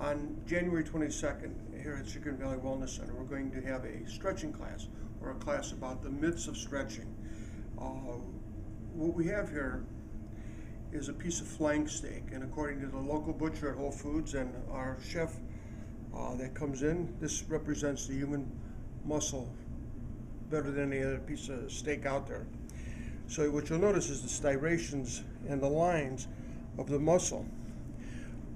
On January 22nd, here at Chagrin Valley Wellness Center, we're going to have a stretching class, or a class about the myths of stretching. What we have here is a piece of flank steak, and according to the local butcher at Whole Foods and our chef that comes in, this represents the human muscle better than any other piece of steak out there. So what you'll notice is the striations and the lines of the muscle.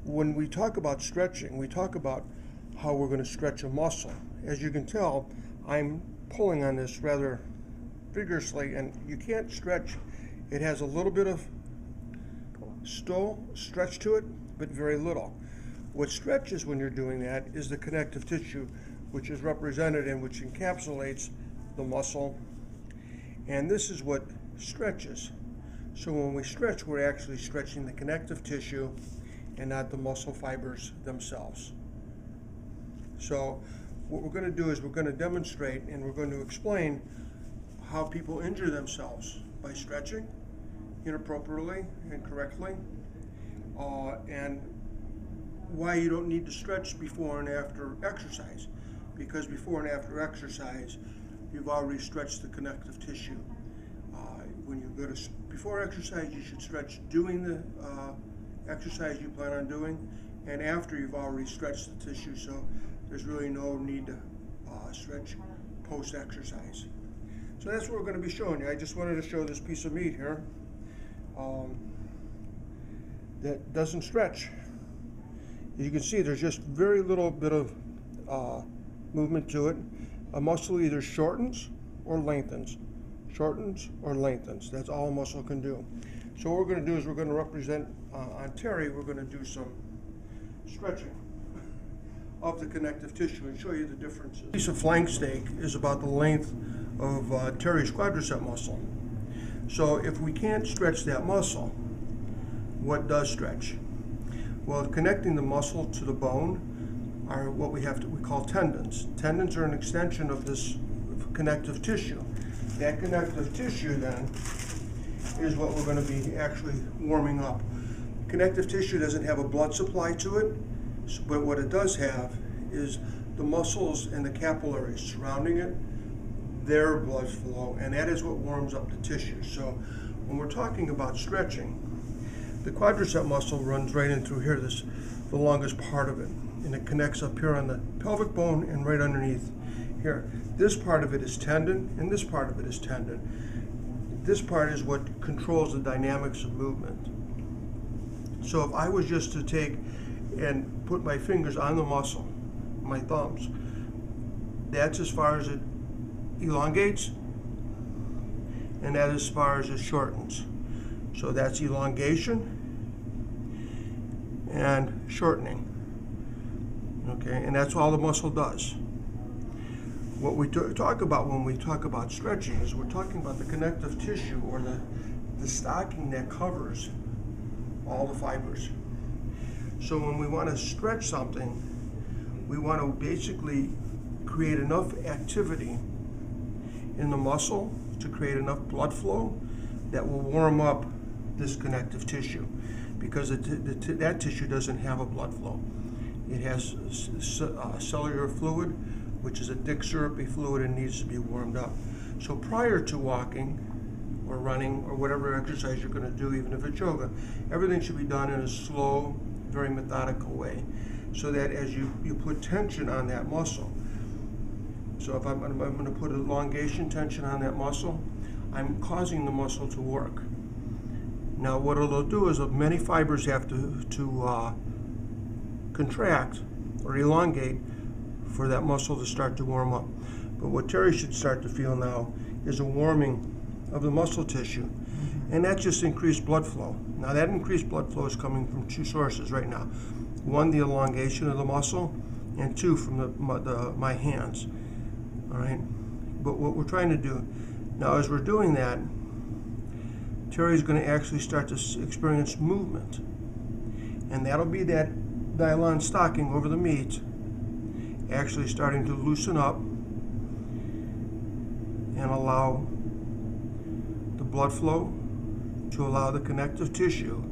When we talk about stretching, we talk about how we're going to stretch a muscle. As you can tell, I'm pulling on this rather vigorously, and you can't stretch. It has a little bit of stretch to it, but very little. What stretches when you're doing that is the connective tissue, which is represented and which encapsulates the muscle. And this is what stretches. So when we stretch, we're actually stretching the connective tissue and not the muscle fibers themselves. So what we're going to do is we're going to demonstrate and we're going to explain how people injure themselves by stretching inappropriately and correctly, and why you don't need to stretch before and after exercise, because before and after exercise you've already stretched the connective tissue. When you go to before exercise, you should stretch doing the exercise you plan on doing, and after you've already stretched the tissue, so there's really no need to stretch post-exercise. So that's what we're going to be showing you. I just wanted to show this piece of meat here that doesn't stretch. As you can see, there's just very little bit of movement to it. A muscle either shortens or lengthens. Shortens or lengthens. That's all a muscle can do. So what we're going to do is we're going to represent on Terry, we're going to do some stretching of the connective tissue and show you the differences. A piece of flank steak is about the length of Terry's quadricep muscle. So if we can't stretch that muscle, what does stretch? Well, connecting the muscle to the bone are what we call tendons. Tendons are an extension of this connective tissue. That connective tissue then is what we're going to be actually warming up. Connective tissue doesn't have a blood supply to it, but what it does have is the muscles and the capillaries surrounding it, their blood flow, and that is what warms up the tissue. So when we're talking about stretching, the quadricep muscle runs right in through here, the longest part of it, and it connects up here on the pelvic bone and right underneath here. This part of it is tendon, and this part of it is tendon. This part is what controls the dynamics of movement. So if I was just to take and put my fingers on the muscle, my thumbs, that's as far as it elongates, and that as far as it shortens. So that's elongation and shortening. Okay, and that's all the muscle does. What we talk about when we talk about stretching is we're talking about the connective tissue, or the stocking that covers all the fibers. So when we want to stretch something, we want to basically create enough activity in the muscle to create enough blood flow that will warm up this connective tissue, because that tissue doesn't have a blood flow. It has cellular fluid, which is a thick syrupy fluid and needs to be warmed up. So prior to walking or running or whatever exercise you're going to do, even if it's yoga, everything should be done in a slow, very methodical way, so that as you put tension on that muscle. So if I'm going to put elongation tension on that muscle, I'm causing the muscle to work. Now what it'll do is many fibers have to contract or elongate for that muscle to start to warm up. But what Terry should start to feel now is a warming of the muscle tissue, and that's just increased blood flow. Now that increased blood flow is coming from two sources right now. One, the elongation of the muscle, and two, from my hands. All right. But what we're trying to do now, as we're doing that, Terry's going to actually start to experience movement, and that'll be that nylon stocking over the meat actually starting to loosen up and allow the blood flow, to allow the connective tissue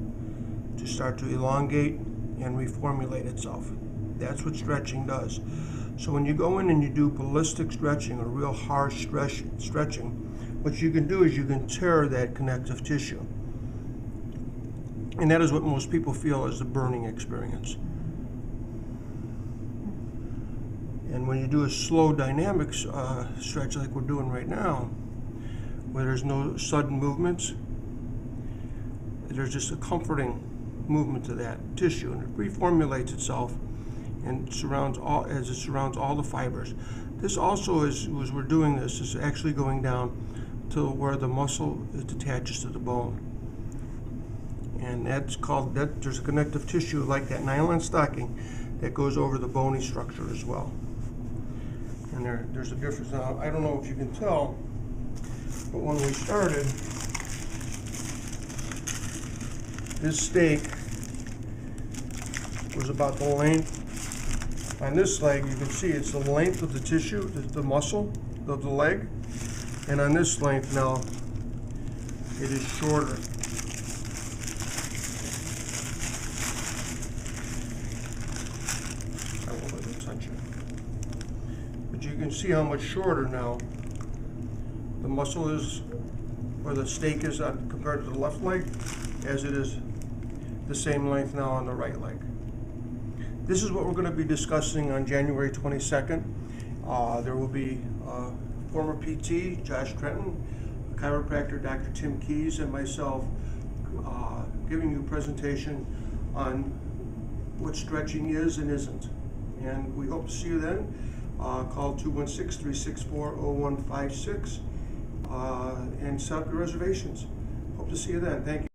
to start to elongate and reformulate itself. That's what stretching does. So when you go in and you do ballistic stretching or real harsh stretching, what you can do is you can tear that connective tissue. And that is what most people feel as the burning experience. And when you do a slow dynamic stretch like we're doing right now, where there's no sudden movements, there's just a comforting movement to that tissue, and it reformulates itself and surrounds all the fibers. This also is, as we're doing this, is actually going down to where the muscle attaches to the bone. And that's called, there's a connective tissue like that nylon stocking that goes over the bony structure as well. And there's a difference. Now, I don't know if you can tell, but when we started, this steak was about the length. On this leg, you can see it's the length of the tissue, the muscle of the leg. And on this length now, it is shorter. I won't let it touch it. But you can see how much shorter now the muscle is, or the steak is compared to the left leg, as it is the same length now on the right leg. This is what we're going to be discussing on January 22nd. There will be former PT, Josh Trenton, chiropractor Dr. Tim Keys, and myself giving you a presentation on what stretching is and isn't. And we hope to see you then. Call 216-364-0156 and set up your reservations. Hope to see you then. Thank you.